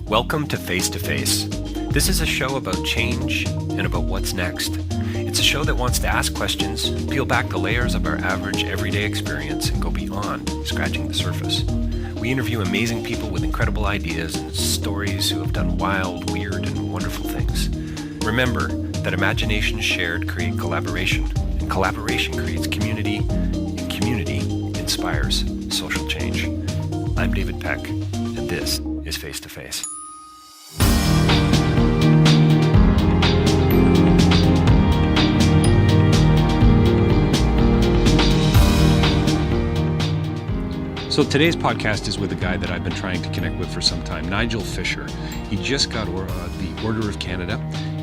Welcome to Face to Face. This is a show about change and about what's next. It's a show that wants to ask questions, peel back the layers of our average everyday experience, and go beyond scratching the surface. We interview amazing people with incredible ideas and stories who have done wild, weird, and wonderful things. Remember that imagination shared creates collaboration, and collaboration creates community, and community inspires social change. I'm David Peck, and this is Face to Face. So today's podcast is with a guy that I've been trying to connect with for some time, Nigel Fisher. He just got the Order of Canada,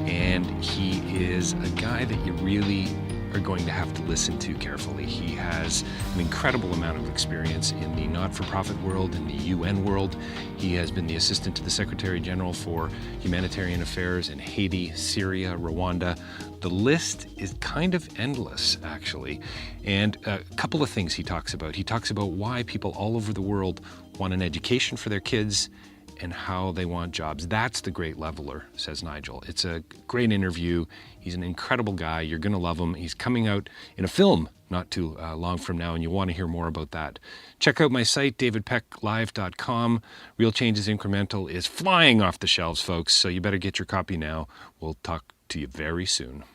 and he is a guy that you really are going to have to listen to carefully. He has an incredible amount of experience in the not-for-profit world, in the UN world. He has been the assistant to the Secretary General for Humanitarian Affairs in Haiti, Syria, Rwanda. The list is kind of endless, actually. And a couple of things he talks about. He talks about why people all over the world want an education for their kids and how they want jobs. That's the great leveler, says Nigel. It's a great interview. He's an incredible guy. You're going to love him. He's coming out in a film not too long from now, and you want to hear more about that. Check out my site, davidpecklive.com. Real Change is Incremental is flying off the shelves, folks, so you better get your copy now. We'll talk to you very soon.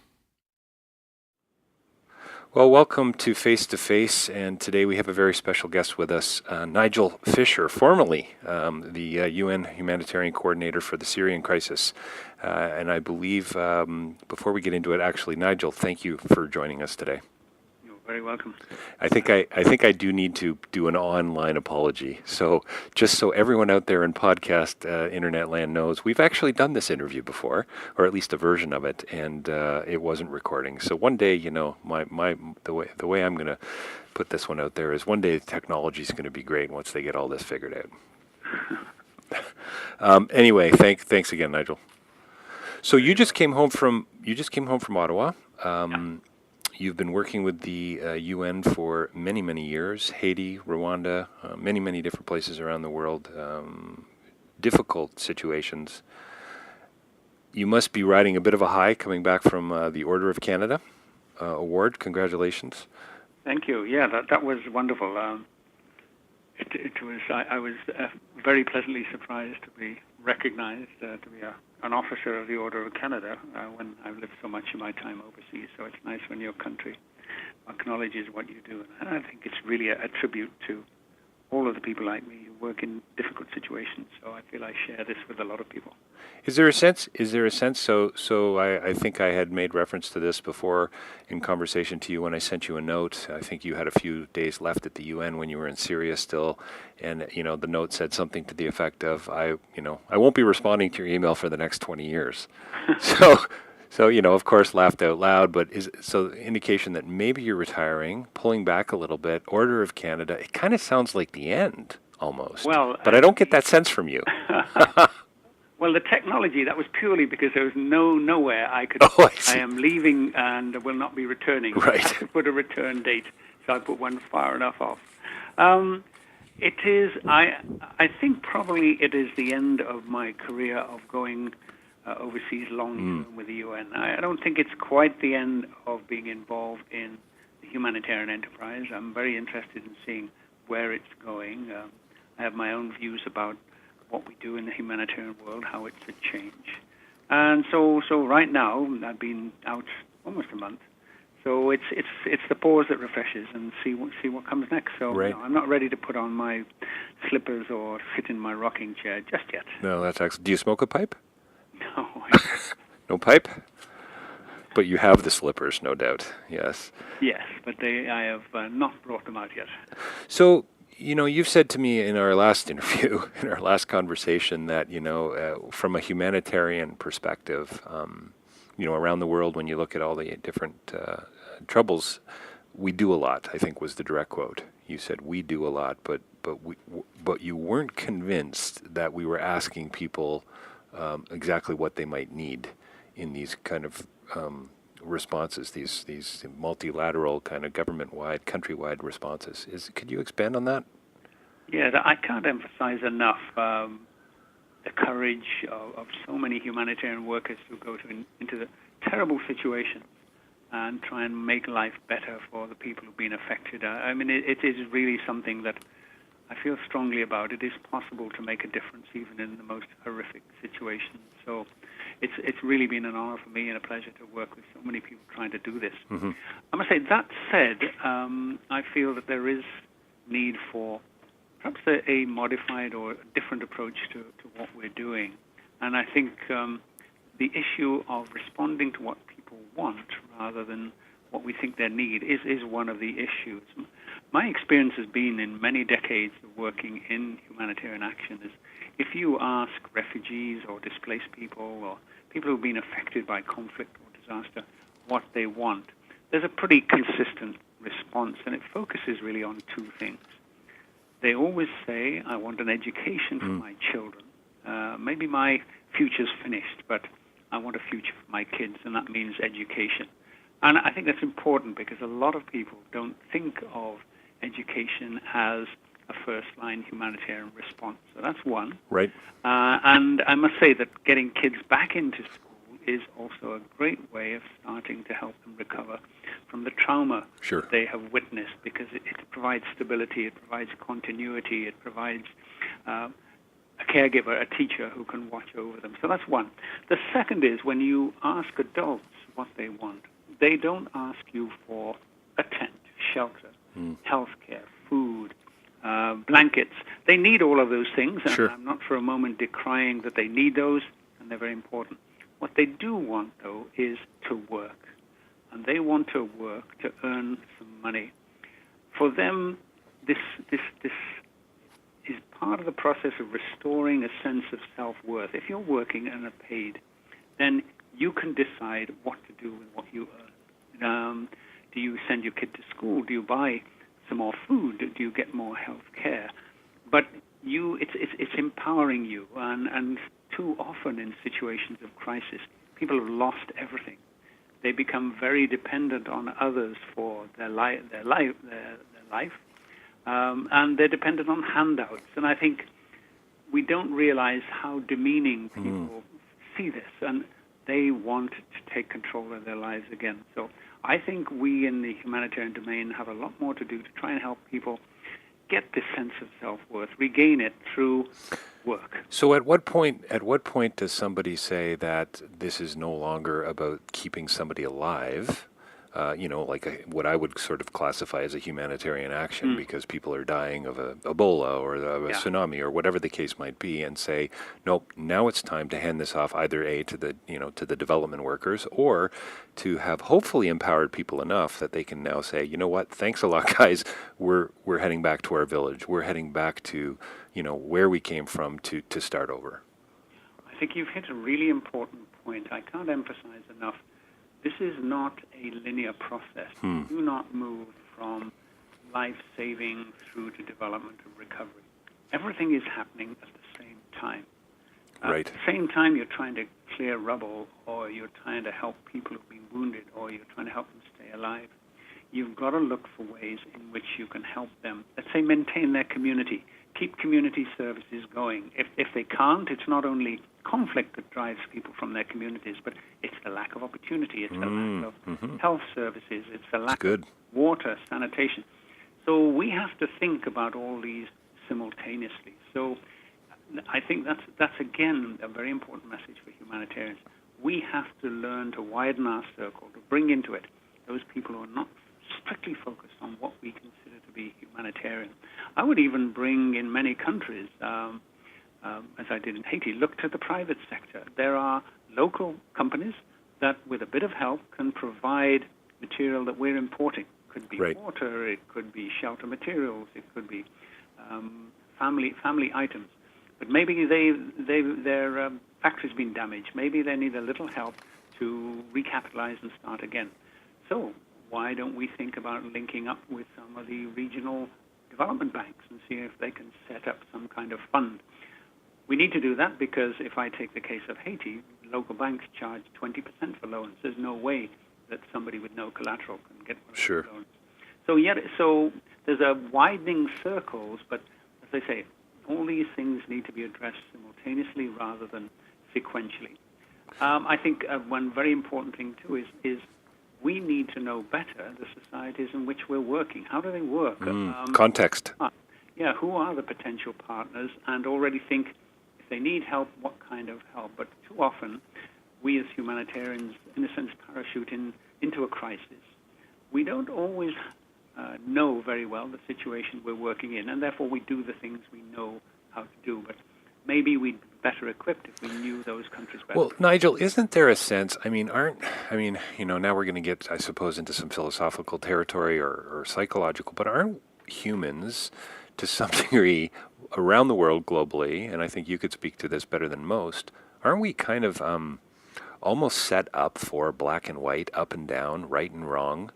Well, welcome to Face, and today we have a very special guest with us, Nigel Fisher, formerly the UN Humanitarian Coordinator for the Syrian crisis. And I believe, before we get into it, actually, Nigel, thank you for joining us today. You're very welcome. I think I do need to do an online apology. So just so everyone out there in podcast internet land knows, we've actually done this interview before, or at least a version of it, and it wasn't recording. So one day, you know, the way I'm going to put this one out there is one day the technology is going to be great once they get all this figured out. Anyway, thanks again, Nigel. So you just came home from Ottawa. You've been working with the UN for many, many years, Haiti, Rwanda, many different places around the world, difficult situations. You must be riding a bit of a high coming back from the Order of Canada award. Congratulations. Thank you. Yeah, that was wonderful. I was very pleasantly surprised to be recognized to be an officer of the Order of Canada when I've lived so much of my time overseas. So it's nice when your country acknowledges what you do. And I think it's really a tribute to all of the people like me who work in difficult situations. So I feel I share this with a lot of people. Is there a sense? So I think I had made reference to this before in conversation to you when I sent you a note. I think you had a few days left at the UN when you were in Syria still, and the note said something to the effect of, I won't be responding to your email for the next 20 years. So of course, laughed out loud. But indication that maybe you're retiring, pulling back a little bit. Order of Canada. It kind of sounds like the end almost. Well, but I don't get that sense from you. Well, the technology, that was purely because there was nowhere I could. Oh, I am leaving and will not be returning. Right. I had to put a return date, so I put one far enough off. It is. I think probably it is the end of my career of going overseas long term with the UN. I don't think it's quite the end of being involved in the humanitarian enterprise. I'm very interested in seeing where it's going. I have my own views about what we do in the humanitarian world, how it should change. And so right now, I've been out almost a month. So it's the pause that refreshes and see what comes next. So right. I'm not ready to put on my slippers or sit in my rocking chair just yet. No, that's excellent. Do you smoke a pipe? No. No pipe? But you have the slippers, no doubt. Yes. Yes, but I have not brought them out yet. So, you've said to me in our last interview, in our last conversation, that, from a humanitarian perspective, around the world, when you look at all the different troubles, we do a lot, I think was the direct quote. You said, we do a lot, but you weren't convinced that we were asking people exactly what they might need in these kind of responses, these multilateral kind of government-wide, country-wide responses. Could you expand on that? Yeah, I can't emphasize enough the courage of so many humanitarian workers who go into the terrible situation and try and make life better for the people who've been affected. I mean, it is really something that I feel strongly about. It is possible to make a difference even in the most horrific situations. So it's really been an honor for me and a pleasure to work with so many people trying to do this. Mm-hmm. I must say, that said, I feel that there is need for perhaps a modified or different approach to what we're doing. And I think the issue of responding to what people want rather than what we think their need is one of the issues. My experience has been in many decades of working in humanitarian action is if you ask refugees or displaced people or people who've been affected by conflict or disaster what they want, there's a pretty consistent response, and it focuses really on two things. They always say, I want an education for my children. Maybe my future's finished, but I want a future for my kids, and that means education. And I think that's important because a lot of people don't think of education as a first-line humanitarian response. So that's one. Right. And I must say that getting kids back into school is also a great way of starting to help them recover from the trauma they have witnessed, because it provides stability, it provides continuity, it provides a caregiver, a teacher who can watch over them. So that's one. The second is when you ask adults what they want, they don't ask you for a tent, shelter, health care, food, blankets. They need all of those things, and I'm not for a moment decrying that they need those, and they're very important. What they do want, though, is to work, and they want to work to earn some money. For them, this is part of the process of restoring a sense of self-worth. If you're working and are paid, then you can decide what to do with what you earn. Do you send your kid to school? Do you buy some more food? Do you get more health care? But it's empowering you, and too often in situations of crisis, people have lost everything. They become very dependent on others for their life, and they're dependent on handouts. And I think we don't realize how demeaning people see this, and they want to take control of their lives again. So I think we in the humanitarian domain have a lot more to do to try and help people get this sense of self-worth, regain it through work. So at what point does somebody say that this is no longer about keeping somebody alive, like what I would sort of classify as a humanitarian action because people are dying of Ebola or a tsunami or whatever the case might be, and say, nope, now it's time to hand this off either to the development workers, or to have hopefully empowered people enough that they can now say, you know what, thanks a lot, guys, we're heading back to our village, we're heading back to where we came from to start over. I think you've hit a really important point. I can't emphasize enough. This is not a linear process. You do not move from life-saving through to development and recovery. Everything is happening at the same time. Right. At the same time, you're trying to clear rubble, or you're trying to help people who've been wounded, or you're trying to help them stay alive. You've got to look for ways in which you can help them, let's say, maintain their community, keep community services going. If they can't, it's not only conflict that drives people from their communities, but it's the lack of opportunity, it's the lack of health services, it's the lack of water, sanitation. So we have to think about all these simultaneously. So I think that's again a very important message for humanitarians. We have to learn to widen our circle, to bring into it those people who are not strictly focused on what we consider to be humanitarian. I would even bring in many countries, as I did in Haiti, look to the private sector. There are local companies that, with a bit of help, can provide material that we're importing. It could be water, it could be shelter materials, it could be family items. But maybe their factory's been damaged. Maybe they need a little help to recapitalize and start again. So why don't we think about linking up with some of the regional development banks and see if they can set up some kind of fund? We need to do that because if I take the case of Haiti, local banks charge 20% for loans. There's no way that somebody with no collateral can get one of those loans. So there's a widening circles, but as I say, All these things need to be addressed simultaneously rather than sequentially. I think one very important thing, too, is we need to know better the societies in which we're working. How do they work? Context. Who are the potential partners? And already think, if they need help, what kind of help? But too often, we as humanitarians, in a sense, parachute into a crisis. We don't always know very well the situation we're working in, and therefore we do the things we know how to do. But maybe we'd be better equipped if we knew those countries better. Well, Nigel, isn't there a sense, now we're going to get, I suppose, into some philosophical territory or psychological, but aren't humans, to some degree, around the world globally, and I think you could speak to this better than most, aren't we kind of almost set up for black and white, up and down, right and wrong,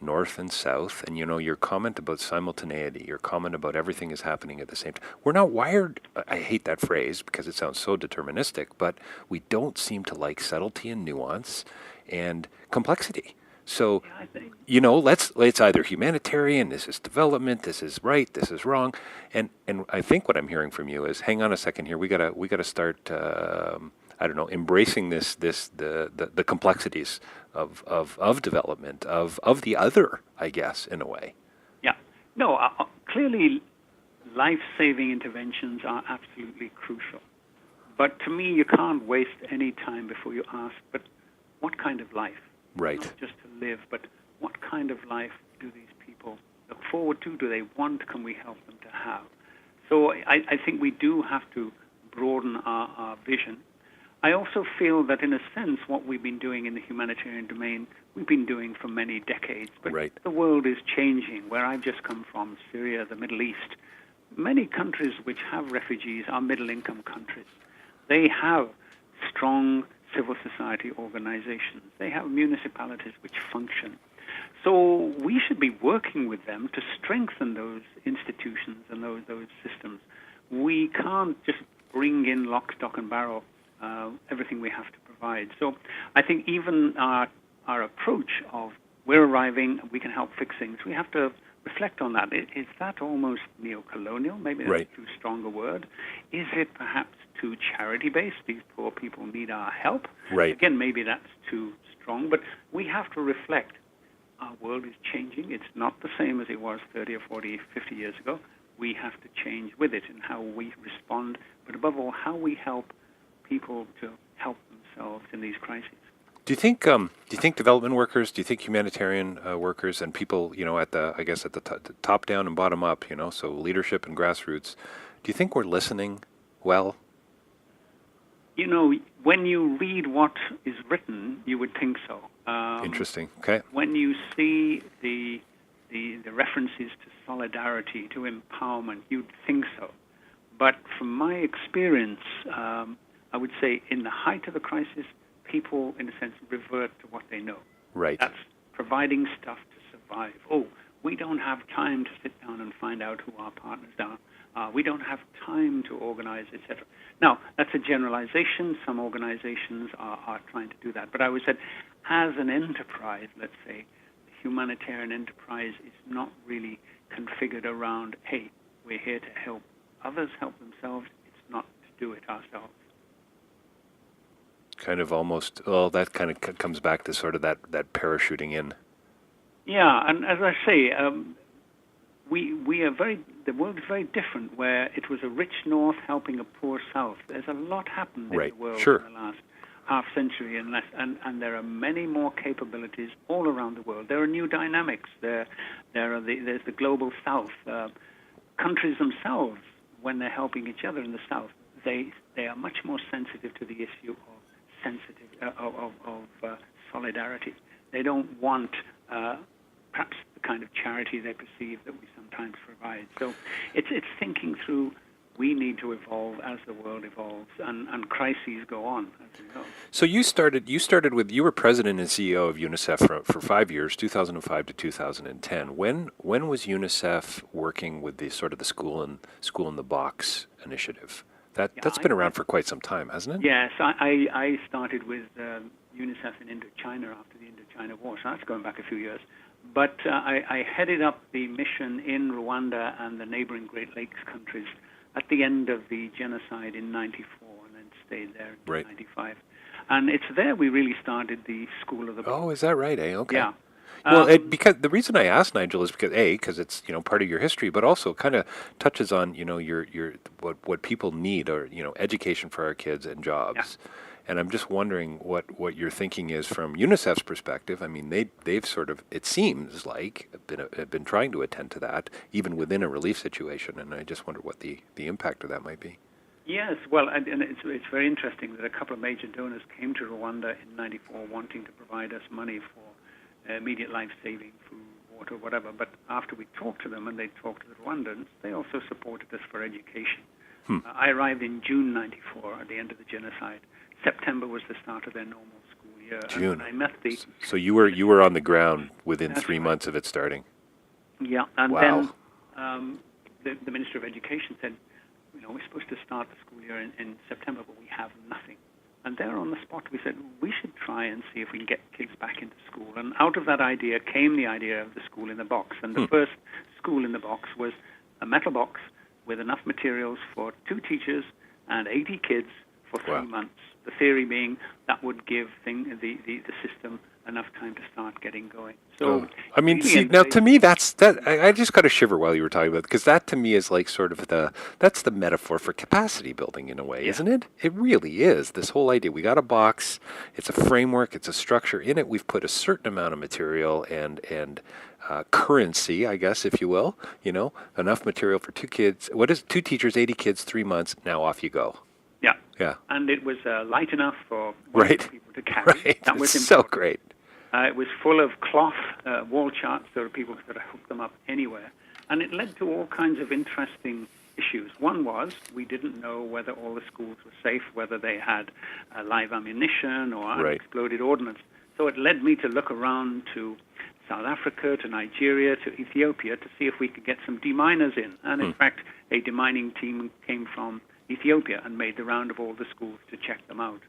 north and south? And your comment about simultaneity, your comment about everything is happening at the same time. We're not wired, I hate that phrase because it sounds so deterministic, but we don't seem to like subtlety and nuance and complexity. So, let's either humanitarian, this is development, this is right, this is wrong. And I think what I'm hearing from you is, hang on a second here, we gotta start embracing the complexities of development, of the other, I guess, in a way. Yeah. No, clearly life-saving interventions are absolutely crucial. But to me, you can't waste any time before you ask, but what kind of life? Right. Not just to live, but what kind of life do these people look forward to? Do they want? Can we help them to have? So I think we do have to broaden our vision. I also feel that, in a sense, what we've been doing in the humanitarian domain, we've been doing for many decades. But right. The world is changing. Where I've just come from, Syria, the Middle East, many countries which have refugees are middle-income countries. They have strong civil society organizations. They have municipalities which function. So we should be working with them to strengthen those institutions and those systems. We can't just bring in lock, stock, and barrel everything we have to provide. So I think even our approach of we're arriving, we can help fix things, we have to reflect on that. Is that almost neo-colonial? Maybe that's too strong a word. Is it perhaps too charity-based? These poor people need our help. Right. Again, maybe that's too strong, but we have to reflect. Our world is changing. It's not the same as it was 30 or 40, 50 years ago. We have to change with it in how we respond, but above all, how we help people to help themselves in these crises. Do you think development workers, do you think humanitarian workers and people, at the top down and bottom up, so leadership and grassroots, do you think we're listening well? When you read what is written, you would think so. Interesting. Okay. When you see the references to solidarity, to empowerment, you'd think so. But from my experience, I would say in the height of the crisis, people, in a sense, revert to what they know. Right. That's providing stuff to survive. Oh, we don't have time to sit down and find out who our partners are. We don't have time to organize, etc. Now, that's a generalization. Some organizations are trying to do that. But I would say, as an enterprise, let's say, the humanitarian enterprise is not really configured around, hey, we're here to help others help themselves. It's not to do it ourselves. Kind of almost, that kind of comes back to sort of that parachuting in. Yeah, and as I say, the world is very different, where it was a rich North helping a poor South. There's a lot happened in the world in the last half century and less, and there are many more capabilities all around the world. There are new dynamics. There's the global South. Countries themselves, when they're helping each other in the South, they are much more sensitive to the issue of solidarity. They don't want perhaps the kind of charity they perceive that we sometimes provide. So it's thinking through. We need to evolve as the world evolves, and crises go on, as you know. So you were president and CEO of UNICEF for 5 years, 2005 to 2010. When was UNICEF working with the sort of the school in the box initiative? That's been around for quite some time, hasn't it? Yes, I started with UNICEF in Indochina after the Indochina War, so that's going back a few years. But I headed up the mission in Rwanda and the neighboring Great Lakes countries at the end of the genocide in 94 and then stayed there until Right. 95. And it's there we really started the School of the Box. Oh, is that right? Okay. Yeah. Well, because the reason I asked, Nigel, is because it's part of your history, but also kind of touches on your what people need, or education for our kids and jobs. And I'm just wondering what your thinking is from UNICEF's perspective. I mean, they've sort of, it seems like, been trying to attend to that even within a relief situation, and I just wonder what the impact of that might be. Yes, well, and it's very interesting that a couple of major donors came to Rwanda in 94 wanting to provide us money for immediate life-saving food, water, whatever. But after we talked to them and they talked to the Rwandans, they also supported us for education. I arrived in June 94 at the end of the genocide. September was the start of their normal school year. June. And I met the... So you were on the ground within 3 months of it starting. Yeah, and Wow. then the Minister of Education said, we're supposed to start the school year in September, but we have nothing. And there on the spot, we said, we should try and see if we can get kids back into school. And out of that idea came the idea of the School in the Box. And the first School in the Box was a metal box with enough materials for 2 teachers and 80 kids for 3 months. The theory being that would give the system enough time to start getting going. So, I mean, see, now to me, I just got a shiver while you were talking about it, because that to me is like sort of that's the metaphor for capacity building in a way, isn't it? It really is. This whole idea, we got a box, it's a framework, it's a structure. In it, we've put a certain amount of material and currency, I guess, if you will, enough material for 2 kids. What is 2 teachers, 80 kids, 3 months, now off you go. Yeah. Yeah. And it was light enough for people to carry. Right. That was it's so great. It was full of cloth wall charts so that people could hook them up anywhere. And it led to all kinds of interesting issues. One was we didn't know whether all the schools were safe, whether they had live ammunition or unexploded ordnance. So it led me to look around to South Africa, to Nigeria, to Ethiopia to see if we could get some deminers in. And in fact, a demining team came from Ethiopia and made the round of all the schools to check them out.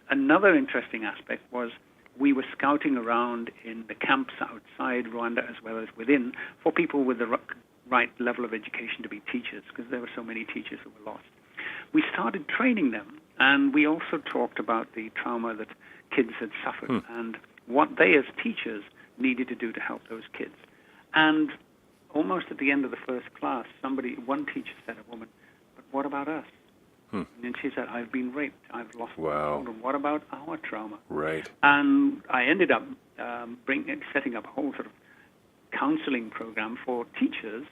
Another interesting aspect was we were scouting around in the camps outside Rwanda as well as within for people with the right level of education to be teachers, because there were so many teachers who were lost. We started training them, and we also talked about the trauma that kids had suffered and what they as teachers needed to do to help those kids. And almost at the end of the first class, one teacher said, a woman, "But what about us?" And then she said, "I've been raped. I've lost my children. What about our trauma?" Right. And I ended up setting up a whole sort of counseling program for teachers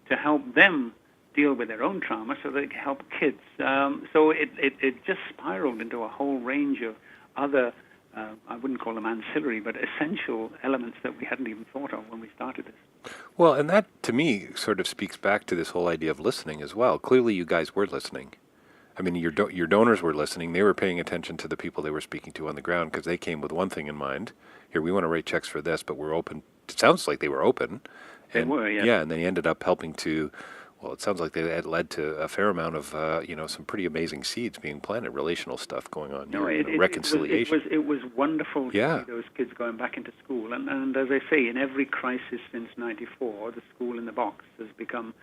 to help them deal with their own trauma so they can help kids. So it just spiraled into a whole range of other, I wouldn't call them ancillary, but essential elements that we hadn't even thought of when we started this. Well, and that, to me, sort of speaks back to this whole idea of listening as well. Clearly, you guys were listening. I mean, your donors were listening. They were paying attention to the people they were speaking to on the ground, because they came with one thing in mind. Here, we want to write checks for this, but we're open. It sounds like they were open. They were, yes. Yeah, and then he ended up helping to, well, it sounds like they had led to a fair amount of, some pretty amazing seeds being planted, relational stuff going on, reconciliation. It was wonderful to see those kids going back into school. And as I say, in every crisis since 94, the School in the Box has become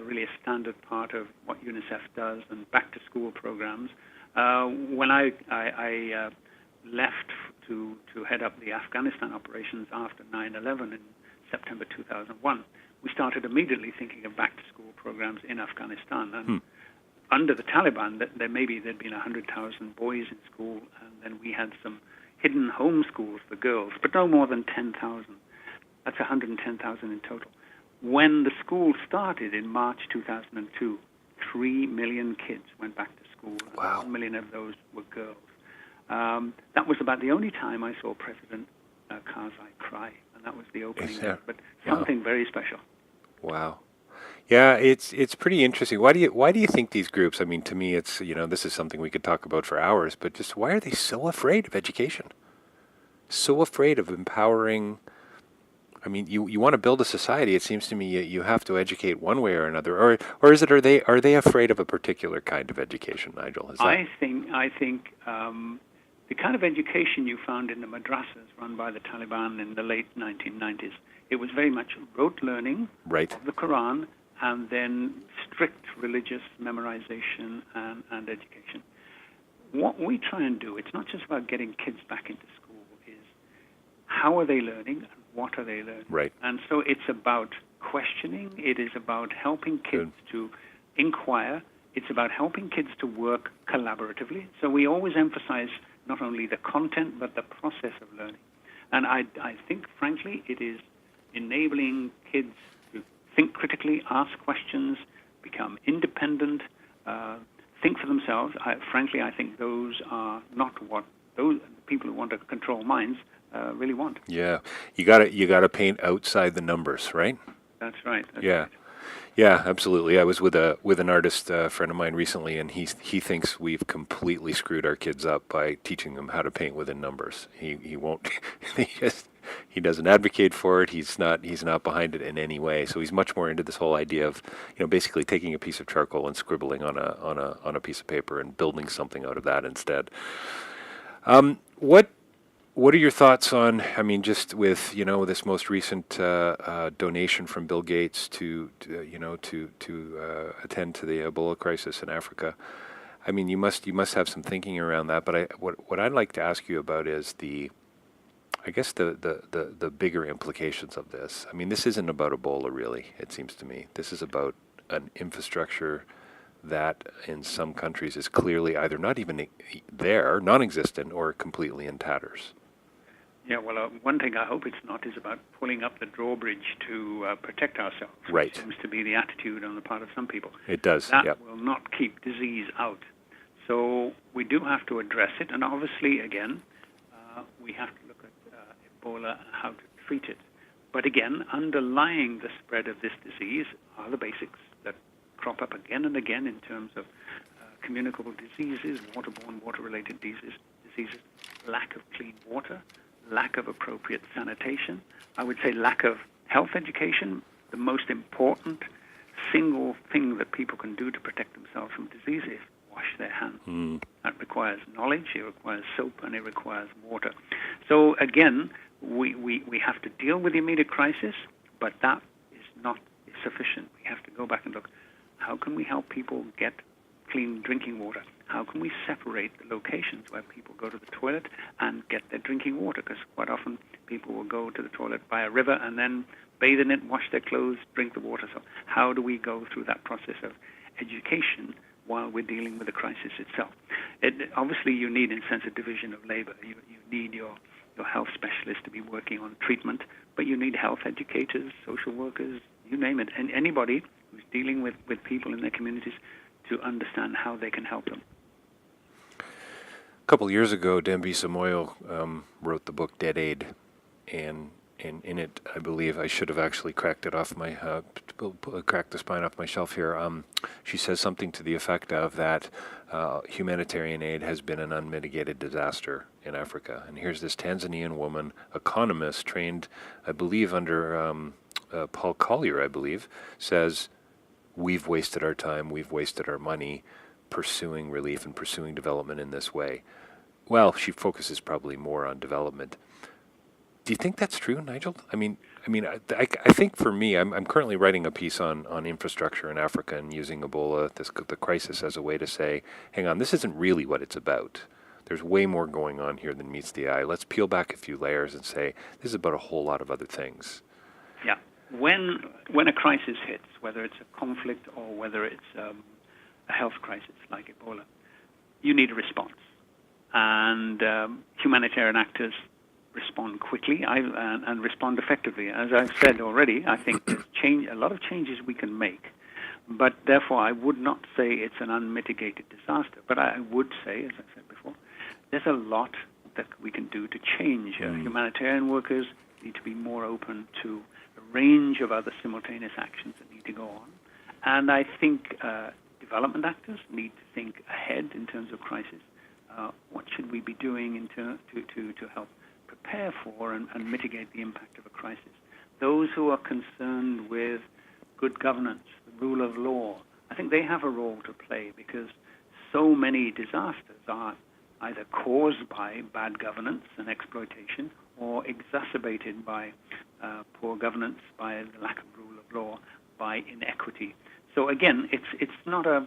really a standard part of what UNICEF does and back-to-school programs. When I left to head up the Afghanistan operations after 9/11 in September 2001, we started immediately thinking of back-to-school programs in Afghanistan. And under the Taliban, there'd been 100,000 boys in school, and then we had some hidden home schools for girls, but no more than 10,000. That's 110,000 in total. When the school started in March 2002, 3 million kids went back to school. Wow. 1 million of those were girls. That was about the only time I saw President Karzai cry, and that was the opening. But something very special. Wow. Yeah, it's pretty interesting. Why do you think these groups, I mean, to me, it's, this is something we could talk about for hours, but just why are they so afraid of education? So afraid of empowering. I mean, you want to build a society. It seems to me you have to educate one way or another, or are they afraid of a particular kind of education, Nigel? I think the kind of education you found in the madrasas run by the Taliban in the late 1990s, it was very much rote learning of the Quran and then strict religious memorization and education. What we try and do, it's not just about getting kids back into school, is how are they learning and what are they learning? Right. And so it's about questioning. It is about helping kids to inquire. It's about helping kids to work collaboratively. So we always emphasize not only the content, but the process of learning. And I think, frankly, it is enabling kids to think critically, ask questions, become independent, think for themselves. Frankly, I think those are not what those people who want to control minds really want. Yeah, you gotta paint outside the numbers, right? That's right. That's Yeah. right. Yeah, absolutely. I was with an artist friend of mine recently, and he thinks we've completely screwed our kids up by teaching them how to paint within numbers. He won't. He doesn't advocate for it. He's not behind it in any way. So he's much more into this whole idea of basically taking a piece of charcoal and scribbling on a piece of paper and building something out of that instead. What are your thoughts on, just with, this most recent donation from Bill Gates to attend to the Ebola crisis in Africa? I mean, you must have some thinking around that. But what I'd like to ask you about is the bigger implications of this. I mean, this isn't about Ebola, really, it seems to me. This is about an infrastructure that in some countries is clearly either not even there, non-existent, or completely in tatters. Yeah, well, one thing I hope it's not is about pulling up the drawbridge to protect ourselves. Right. Which seems to be the attitude on the part of some people. It does, That will not keep disease out. So we do have to address it, and obviously, again, we have to look at Ebola and how to treat it. But again, underlying the spread of this disease are the basics that crop up again and again in terms of communicable diseases, waterborne, water-related diseases, lack of clean water, lack of appropriate sanitation. I would say lack of health education. The most important single thing that people can do to protect themselves from disease is wash their hands. That requires knowledge, it requires soap, and it requires water. So again, we have to deal with the immediate crisis, but that is not sufficient. We have to go back and look, how can we help people get clean drinking water? How can we separate the locations where people go to the toilet and get their drinking water? Because quite often people will go to the toilet by a river and then bathe in it, wash their clothes, drink the water. So how do we go through that process of education while we're dealing with the crisis itself? Obviously, you need intensive division of labor. You need your health specialists to be working on treatment, but you need health educators, social workers, you name it, and anybody who's dealing with people in their communities to understand how they can help them. A couple years ago, Dambisa Moyo wrote the book Dead Aid, and in it, I believe I should have actually cracked the spine off my shelf here. She says something to the effect of that humanitarian aid has been an unmitigated disaster in Africa. And here's this Tanzanian woman, economist, trained, I believe, under Paul Collier, I believe, says, we've wasted our time, we've wasted our money pursuing relief and pursuing development in this way. Well, she focuses probably more on development. Do you think that's true, Nigel? I think for me, I'm currently writing a piece on infrastructure in Africa and using Ebola, the crisis, as a way to say, hang on, this isn't really what it's about. There's way more going on here than meets the eye. Let's peel back a few layers and say, this is about a whole lot of other things. Yeah. When a crisis hits, whether it's a conflict or whether it's a health crisis like Ebola, you need a response. And humanitarian actors respond quickly and respond effectively. As I've said already, I think there's a lot of changes we can make, but therefore I would not say it's an unmitigated disaster. But I would say, as I said before, there's a lot that we can do to change. Humanitarian workers need to be more open to a range of other simultaneous actions that need to go on. And I think development actors need to think ahead in terms of crisis. What should we be doing to help prepare for and mitigate the impact of a crisis? Those who are concerned with good governance, the rule of law, I think they have a role to play, because so many disasters are either caused by bad governance and exploitation or exacerbated by poor governance, by the lack of rule of law, by inequity. So again, it's not a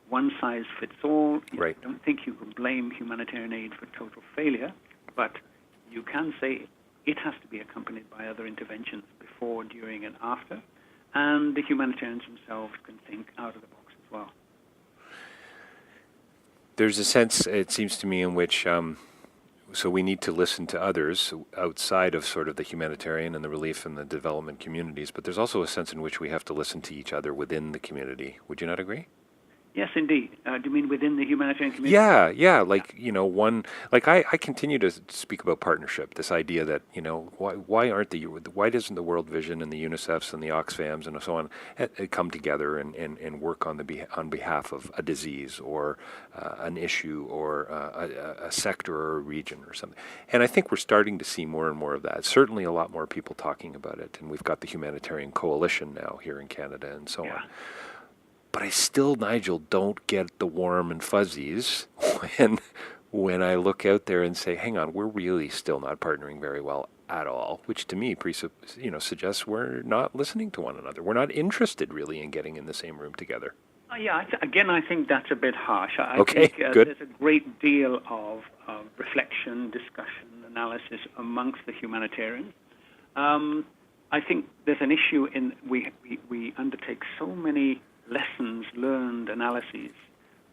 one-size-fits-all. Right. I don't think you can blame humanitarian aid for total failure, but you can say it has to be accompanied by other interventions before, during, and after, and the humanitarians themselves can think out of the box as well. There's a sense, it seems to me, in which so we need to listen to others outside of sort of the humanitarian and the relief and the development communities, but there's also a sense in which we have to listen to each other within the community. Would you not agree? Yes, indeed. Do you mean within the humanitarian community? Yeah. Like, I continue to speak about partnership, this idea that, why doesn't the World Vision and the UNICEFs and the Oxfams and so on come together and work on behalf of a disease or an issue or a sector or a region or something? And I think we're starting to see more and more of that. Certainly a lot more people talking about it. And we've got the Humanitarian Coalition now here in Canada and so on. But I still, Nigel, don't get the warm and fuzzies when I look out there and say, hang on, we're really still not partnering very well at all, which to me suggests we're not listening to one another. We're not interested really in getting in the same room together. I think that's a bit harsh. I think good. There's a great deal of reflection, discussion, analysis amongst the humanitarians. I think there's an issue in we undertake so many lessons learned analyses,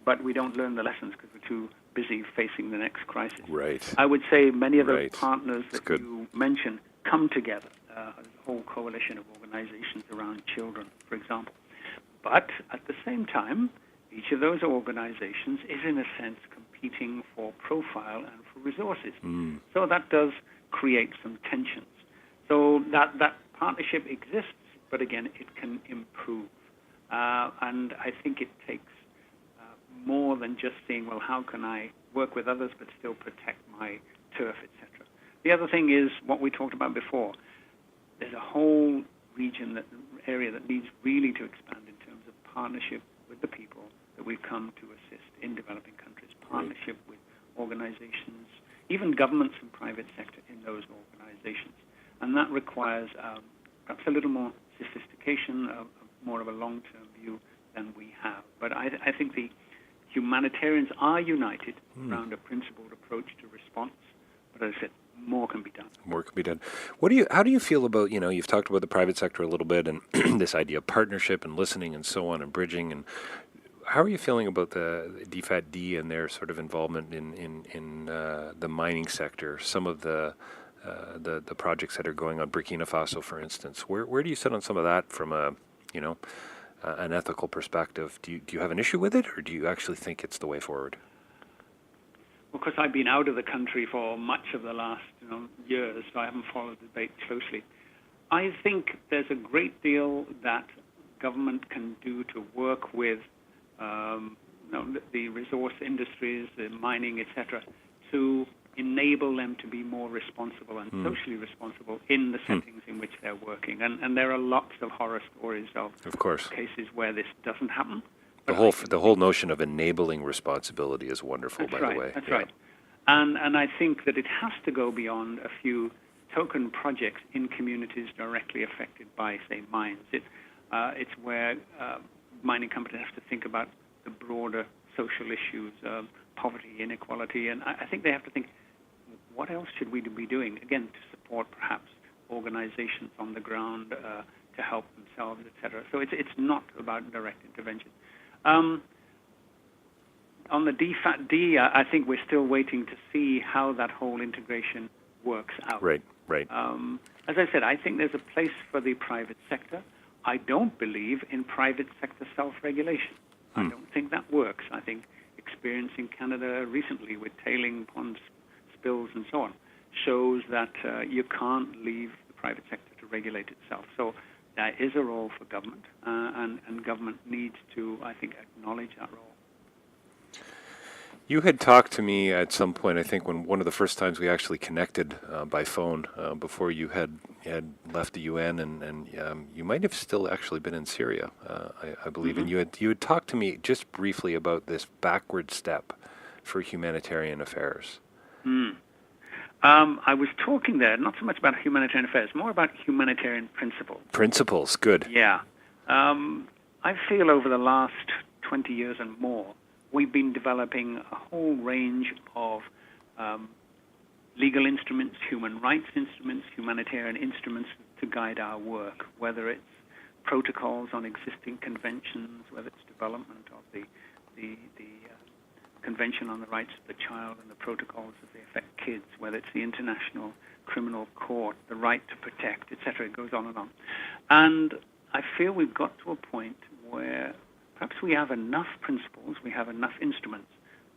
but we don't learn the lessons because we're too busy facing the next crisis. Right. I would say many of those partners that good. you mentioned come together. There's a whole coalition of organizations around children, for example. But at the same time, each of those organizations is in a sense competing for profile and for resources. So that does create some tensions. So that partnership exists, but again, it can improve. And I think it takes more than just saying, well, how can I work with others but still protect my turf, etc. The other thing is what we talked about before. There's a whole area that needs really to expand in terms of partnership with the people that we've come to assist in developing countries, partnership with organizations, even governments and private sector in those organizations. And that requires perhaps a little more sophistication, more of a long-term view than we have. But I think the humanitarians are united around a principled approach to response. But as I said, more can be done. More can be done. How do you feel about, you've talked about the private sector a little bit and this idea of partnership and listening and so on and bridging, and how are you feeling about the DFAT-D and their sort of involvement in the mining sector, some of the projects that are going on Burkina Faso, for instance? Where do you sit on some of that from an ethical perspective? Do you have an issue with it, or do you actually think it's the way forward? Well, because I've been out of the country for much of the last years, so I haven't followed the debate closely. I think there's a great deal that government can do to work with the resource industries, the mining, etc., to enable them to be more responsible and socially responsible in the settings in which they're working. And there are lots of horror stories of course, cases where this doesn't happen. The whole notion of enabling responsibility is wonderful, by the way. That's right. And I think that it has to go beyond a few token projects in communities directly affected by, say, mines. It's where mining companies have to think about the broader social issues, poverty, inequality, and I think they have to think, what else should we be doing, again, to support perhaps organizations on the ground to help themselves, etc. So it's not about direct intervention. On the DFAT-D, I think we're still waiting to see how that whole integration works out. Right. As I said, I think there's a place for the private sector. I don't believe in private sector self-regulation. I don't think that works. I think experience in Canada recently with tailing pond spills and so on shows that you can't leave the private sector to regulate itself. So there is a role for government, and government needs to, I think, acknowledge that role. You had talked to me at some point, I think, when one of the first times we actually connected by phone before you had left the UN, and you might have still actually been in Syria, I believe. And you had talked to me just briefly about this backward step for humanitarian affairs. I was talking there not so much about humanitarian affairs, more about humanitarian principles. Principles, good. Yeah. I feel over the last 20 years and more, we've been developing a whole range of legal instruments, human rights instruments, humanitarian instruments to guide our work, whether it's protocols on existing conventions, whether it's development of the Convention on the Rights of the Child and the protocols as they affect kids, whether it's the International Criminal Court, the right to protect, etc. It goes on and on. And I feel we've got to a point where perhaps we have enough principles, we have enough instruments,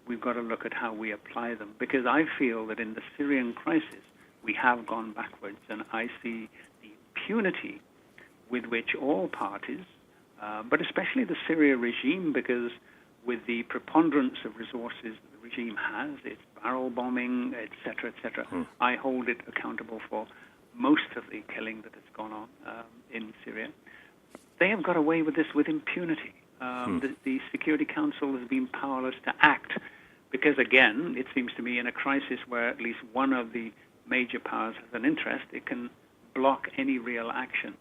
we've got to look at how we apply them. Because I feel that in the Syrian crisis, we have gone backwards, and I see the impunity with which all parties, but especially the Syria regime, because with the preponderance of resources the regime has, its barrel bombing, etc., etc., I hold it accountable for most of the killing that has gone on in Syria. They have got away with this with impunity. The Security Council has been powerless to act because, again, it seems to me in a crisis where at least one of the major powers has an interest, it can block any real action.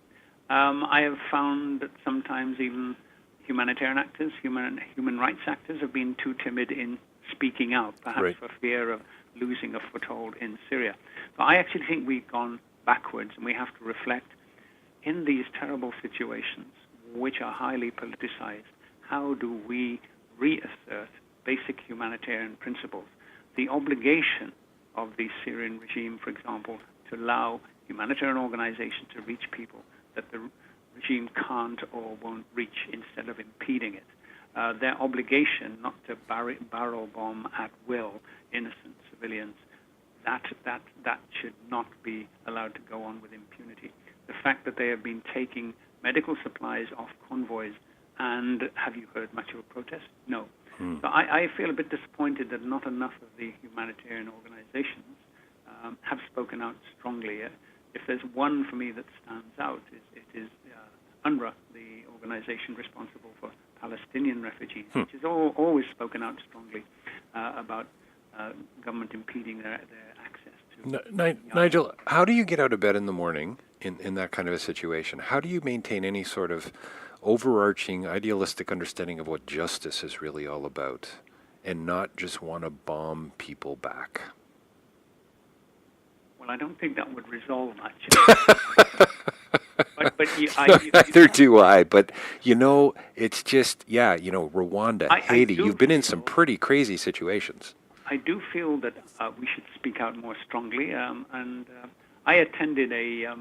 I have found that sometimes even humanitarian actors, human rights actors have been too timid in speaking out, perhaps for fear of losing a foothold in Syria. So I actually think we've gone backwards, and we have to reflect in these terrible situations, which are highly politicized, how do we reassert basic humanitarian principles? The obligation of the Syrian regime, for example, to allow humanitarian organizations to reach people that the regime can't or won't reach instead of impeding it. Their obligation not to barrel bomb at will innocent civilians, that should not be allowed to go on with impunity. The fact that they have been taking medical supplies off convoys, and have you heard much of a protest? No. So I feel a bit disappointed that not enough of the humanitarian organizations have spoken out strongly. If there's one for me that stands out, it is UNRWA, the organization responsible for Palestinian refugees, which has always spoken out strongly about government impeding their access to... Nigel, how do you get out of bed in the morning in that kind of a situation? How do you maintain any sort of overarching idealistic understanding of what justice is really all about and not just want to bomb people back? Well, I don't think that would resolve much. Neither do I, but it's just, Rwanda, Haiti, you've been in some pretty crazy situations. I do feel that we should speak out more strongly, and I attended a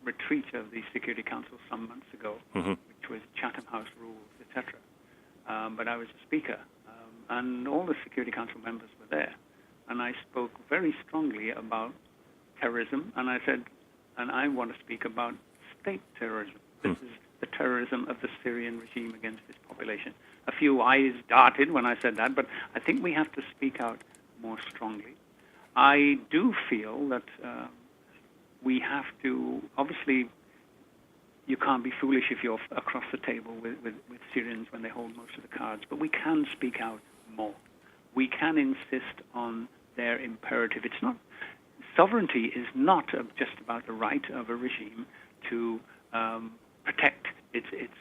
retreat of the Security Council some months ago, which was Chatham House Rules, etc. But I was a speaker, and all the Security Council members were there, and I spoke very strongly about terrorism, and I said, and I want to speak about state terrorism. This is the terrorism of the Syrian regime against its population. A few eyes darted when I said that, but I think we have to speak out more strongly. I do feel that we have to, obviously, you can't be foolish if you're across the table with Syrians when they hold most of the cards, but we can speak out more. We can insist on their imperative. It's not, sovereignty is not just about the right of a regime to protect its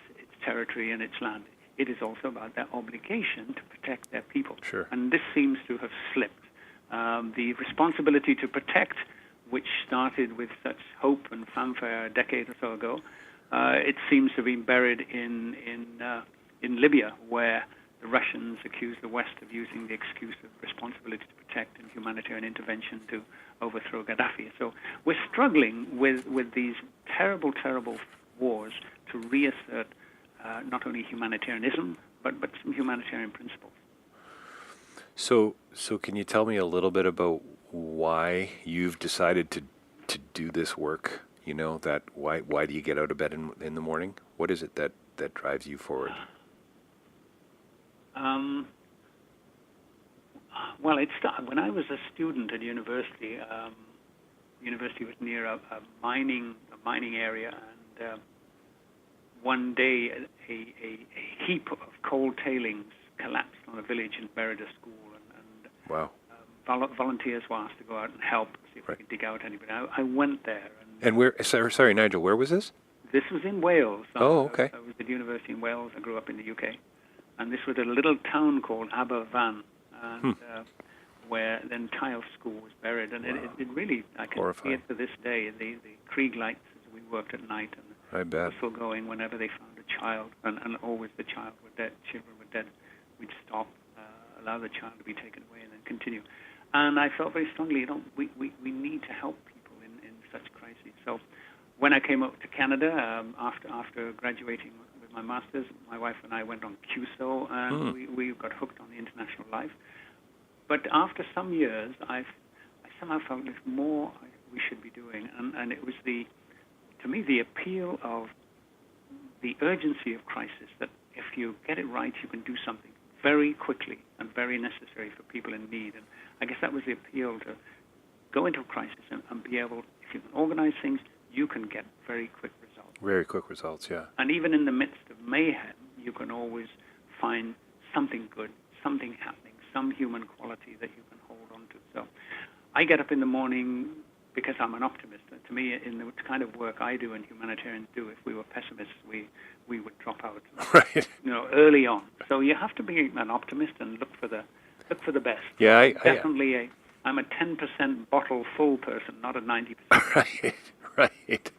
territory and its land. It is also about their obligation to protect their people. Sure. And this seems to have slipped. The responsibility to protect, which started with such hope and fanfare a decade or so ago, it seems to have been buried in Libya, where the Russians accused the West of using the excuse of responsibility to protect and humanitarian intervention to overthrow Gaddafi. So we're struggling with these terrible, terrible wars to reassert not only humanitarianism, but some humanitarian principles. So can you tell me a little bit about why you've decided to do this work? That why do you get out of bed in the morning? What is it that drives you forward? Well, it started when I was a student at university. University was near a mining area, and one day a heap of coal tailings collapsed on a village in Merida School, and wow. Volunteers were asked to go out and help, see if we could dig out anybody. I went there. And where? Sorry, Nigel. Where was this? This was in Wales. Oh, okay. I was at the university in Wales. I grew up in the UK. And this was a little town called Aberfan, and where the entire school was buried. And it really, I can see it to this day, the Krieg lights as we worked at night, and I bet. whistle going whenever they found a child, and always the child were dead, children were dead. We'd stop, allow the child to be taken away, and then continue. And I felt very strongly, we need to help people in such crises. So when I came up to Canada, after graduating with my master's, my wife and I went on QSO, and we got hooked on the international life. But after some years, I somehow felt there's more we should be doing, and it was to me, the appeal of the urgency of crisis, that if you get it right, you can do something very quickly and very necessary for people in need. And I guess that was the appeal, to go into a crisis and be able, if you can organize things, you can get very quick results. Very quick results, yeah. And even in the midst of mayhem, you can always find something good, something happening, some human quality that you can hold on to. So I get up in the morning because I'm an optimist. To me, in the kind of work I do and humanitarians do, if we were pessimists, we would drop out. Right. Early on. So you have to be an optimist and look for the best. Yeah, Definitely I'm a 10% bottle full person, not a 90%. Right.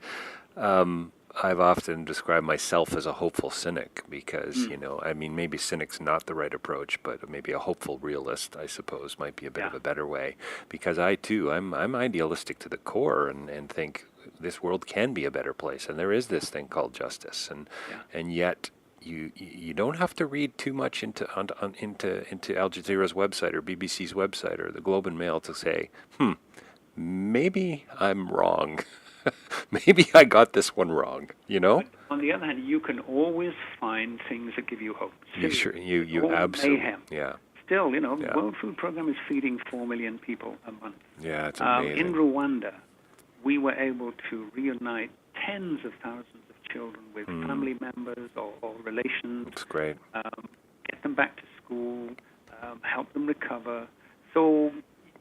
I've often described myself as a hopeful cynic because, maybe cynic's not the right approach, but maybe a hopeful realist, I suppose, might be a bit of a better way. Because I'm idealistic to the core and think this world can be a better place, and there is this thing called justice, and yet you don't have to read too much into Al Jazeera's website or BBC's website or the Globe and Mail to say, maybe I'm wrong. Maybe I got this one wrong, But on the other hand, you can always find things that give you hope. You absolutely. Mayhem. Yeah. Still, the World Food Program is feeding 4 million people a month. Yeah, it's amazing. In Rwanda, we were able to reunite tens of thousands of children with family members or relations. That's great. Get them back to school, help them recover. So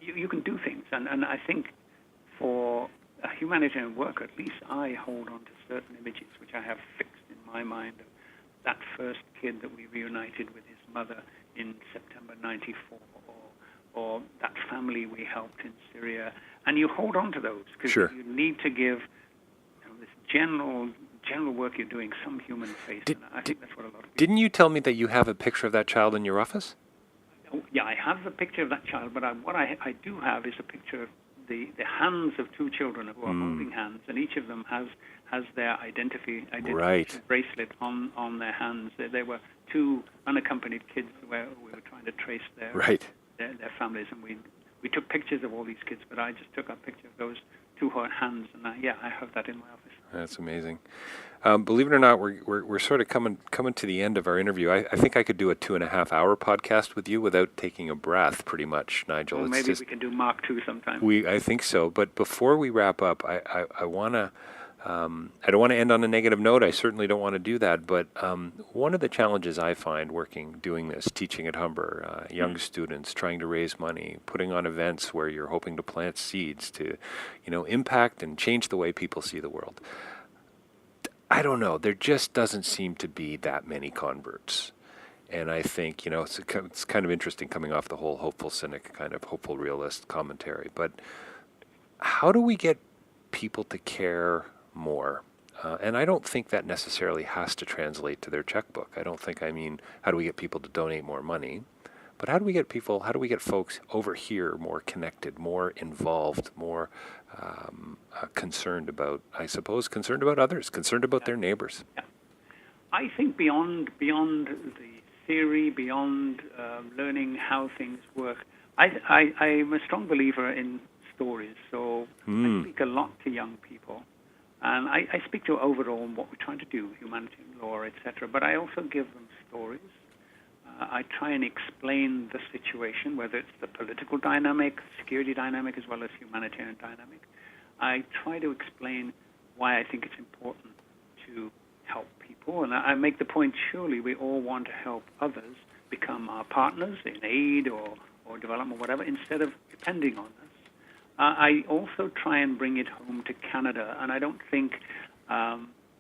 you can do things. And I think for a humanitarian worker, at least I hold on to certain images which I have fixed in my mind of that first kid that we reunited with his mother in September 94, or that family we helped in Syria. And you hold on to those because you need to give this general work you're doing some human face. And I think that's what a lot of people. Didn't you tell me that you have a picture of that child in your office? Oh, yeah, I have a picture of that child, but what I do have is a picture of the hands of two children who are holding hands, and each of them has their identity bracelet on their hands. They were two unaccompanied kids where we were trying to trace their families, and we took pictures of all these kids, but I just took a picture of those two hands, and I have that in my office. That's amazing. Believe it or not, we're sort of coming to the end of our interview. I think I could do a 2.5-hour podcast with you without taking a breath, pretty much, Nigel. Well, maybe we can do Mark 2 sometime. I think so. But before we wrap up, I want to. I don't want to end on a negative note. I certainly don't want to do that. But one of the challenges I find doing this, teaching at Humber, young students, trying to raise money, putting on events where you're hoping to plant seeds to, impact and change the way people see the world. I don't know. There just doesn't seem to be that many converts. And I think, it's kind of interesting coming off the whole hopeful cynic, kind of hopeful realist commentary. But how do we get people to care more? And I don't think that necessarily has to translate to their checkbook. I mean, how do we get people to donate more money? But how do we get folks over here more connected, more involved, more concerned about others, concerned about their neighbors? Yeah. I think beyond the theory, beyond learning how things work, I'm a strong believer in stories. So I speak a lot to young people. And I speak to overall what we're trying to do, humanitarian law, etc. But I also give them stories. I try and explain the situation, whether it's the political dynamic, security dynamic, as well as humanitarian dynamic. I try to explain why I think it's important to help people. And I make the point, surely we all want to help others become our partners in aid or development or whatever, instead of depending on us. I also try and bring it home to Canada, and I don't think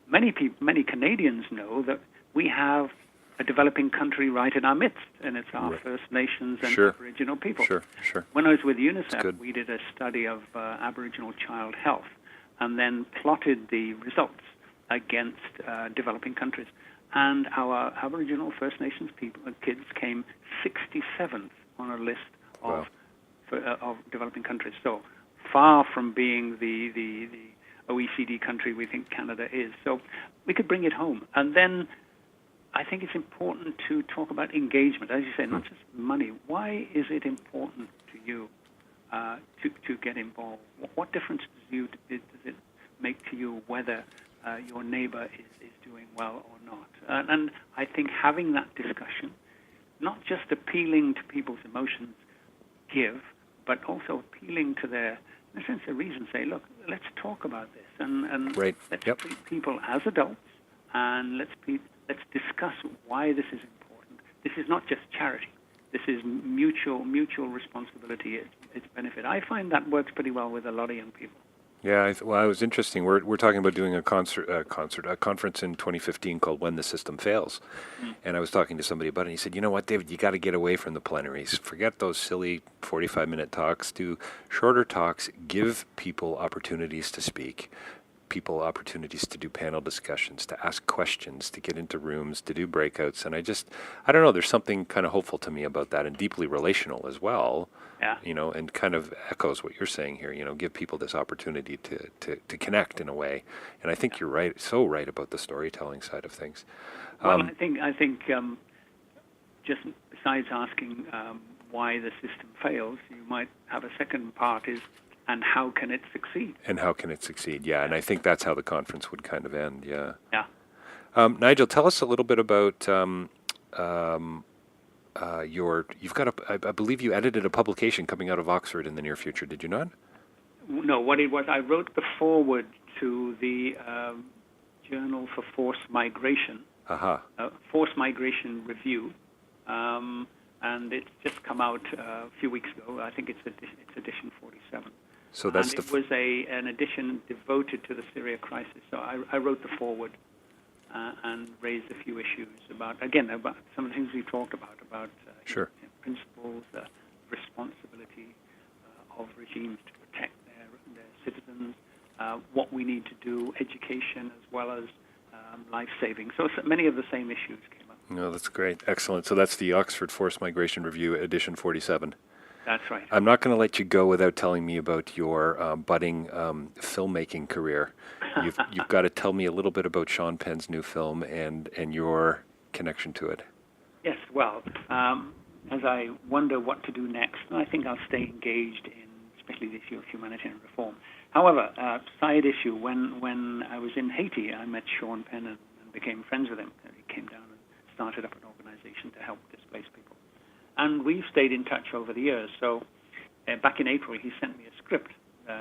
many Canadians know that we have a developing country right in our midst, and it's our Right. First Nations and Sure. Aboriginal people. Sure. When I was with good. UNICEF, we did a study of Aboriginal child health and then plotted the results against developing countries. And our Aboriginal First Nations kids came 67th on a list Wow. of developing countries. So far from being the OECD country we think Canada is. So we could bring it home. And then I think it's important to talk about engagement. As you say, not just money. Why is it important to you to get involved? What difference does it make to you whether your neighbor is doing well or not? And I think having that discussion, not just appealing to people's emotions, but also appealing to their, in a sense, their reason. Say, look, let's talk about this, and Right. let's Yep. treat people as adults, and let's discuss why this is important. This is not just charity. This is mutual responsibility. It's benefit. I find that works pretty well with a lot of young people. Yeah, it was interesting. We're talking about doing a conference in 2015 called "When the System Fails," and I was talking to somebody about it. And he said, "You know what, David? You got to get away from the plenaries. Forget those silly 45-minute talks. Do shorter talks. Give people opportunities to speak." People opportunities to do panel discussions, to ask questions, to get into rooms, to do breakouts. And I don't know, there's something kind of hopeful to me about that and deeply relational as well. Yeah. And kind of echoes what you're saying here, give people this opportunity to connect in a way. And I think you're right, so right about the storytelling side of things. Well, I think just besides asking why the system fails, you might have a second part is, and how can it succeed? And how can it succeed? Yeah, and I think that's how the conference would kind of end. Yeah. Yeah. Nigel, tell us a little bit about you've got I believe you edited a publication coming out of Oxford in the near future, did you not? No, what it was, I wrote the foreword to the Journal for Forced Migration, Forced Migration Review, and it's just come out a few weeks ago. I think it's edition 47. So that's and it was an edition devoted to the Syria crisis. So I wrote the foreword and raised a few issues about some of the things we talked about Sure. Principles, responsibility of regimes to protect their citizens, what we need to do, education as well as life-saving. So many of the same issues came up. No, that's great. Excellent. So that's the Oxford Forced Migration Review, edition 47. That's right. I'm not going to let you go without telling me about your budding filmmaking career. You've got to tell me a little bit about Sean Penn's new film and your connection to it. Yes, well, as I wonder what to do next, I think I'll stay engaged in especially the issue of humanitarian reform. However, side issue, when I was in Haiti, I met Sean Penn and became friends with him. He came down and started up an organization to help displaced people. And we've stayed in touch over the years. So back in April, he sent me a script of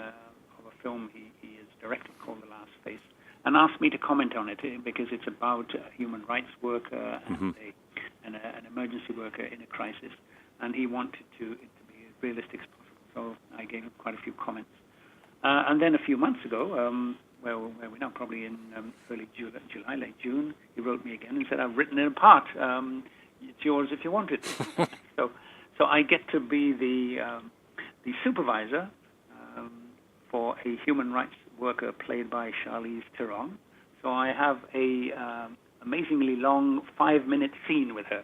a film he is directing called The Last Face, and asked me to comment on it because it's about a human rights worker and an emergency worker in a crisis. And he wanted it to be as realistic as possible. So I gave him quite a few comments. And then a few months ago, where we're now, probably in early July, late June, he wrote me again and said, "I've written it apart. It's yours if you want it." So I get to be the supervisor for a human rights worker played by Charlize Theron. So I have a amazingly long 5-minute scene with her.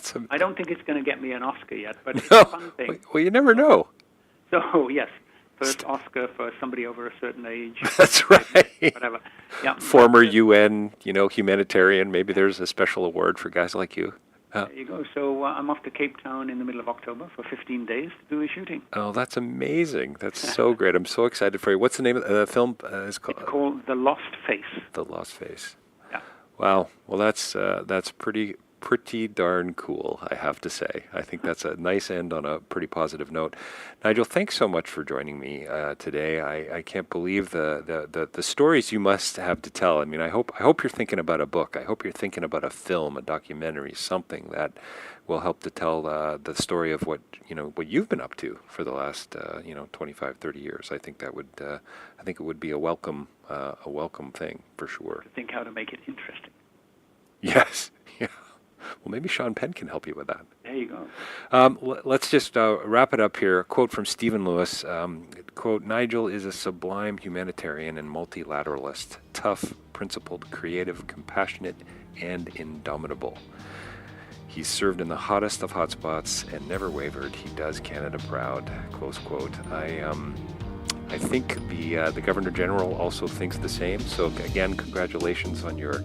So I don't think it's going to get me an Oscar yet, but it's a fun thing. Well, you never know. So yes, first Oscar for somebody over a certain age. That's right. Whatever. Yeah. Former UN, humanitarian. Maybe there's a special award for guys like you. There you go. So I'm off to Cape Town in the middle of October for 15 days to do a shooting. Oh, that's amazing. That's so great. I'm so excited for you. What's the name of the film? It's called The Lost Face. The Lost Face. Yeah. Wow. Well, that's pretty darn cool, I have to say. I think that's a nice end on a pretty positive note. Nigel, thanks so much for joining me today. I can't believe the stories you must have to tell. I mean, I hope you're thinking about a book. I hope you're thinking about a film, a documentary, something that will help to tell the story of what you've been up to for the last 25, 30 years. I think that would it would be a welcome thing for sure. To think how to make it interesting. Yes. Yeah. Well, maybe Sean Penn can help you with that. There you go. Let's just wrap it up here. A quote from Stephen Lewis. Quote, Nigel is a sublime humanitarian and multilateralist, tough, principled, creative, compassionate, and indomitable. He's served in the hottest of hotspots and never wavered. He does Canada proud. Close quote. I think the Governor General also thinks the same. So again, congratulations on your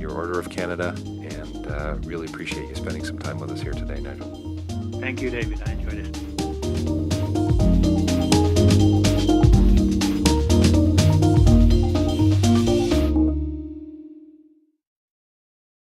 Order of Canada, and really appreciate you spending some time with us here today, Nigel. Thank you, David. I enjoyed it.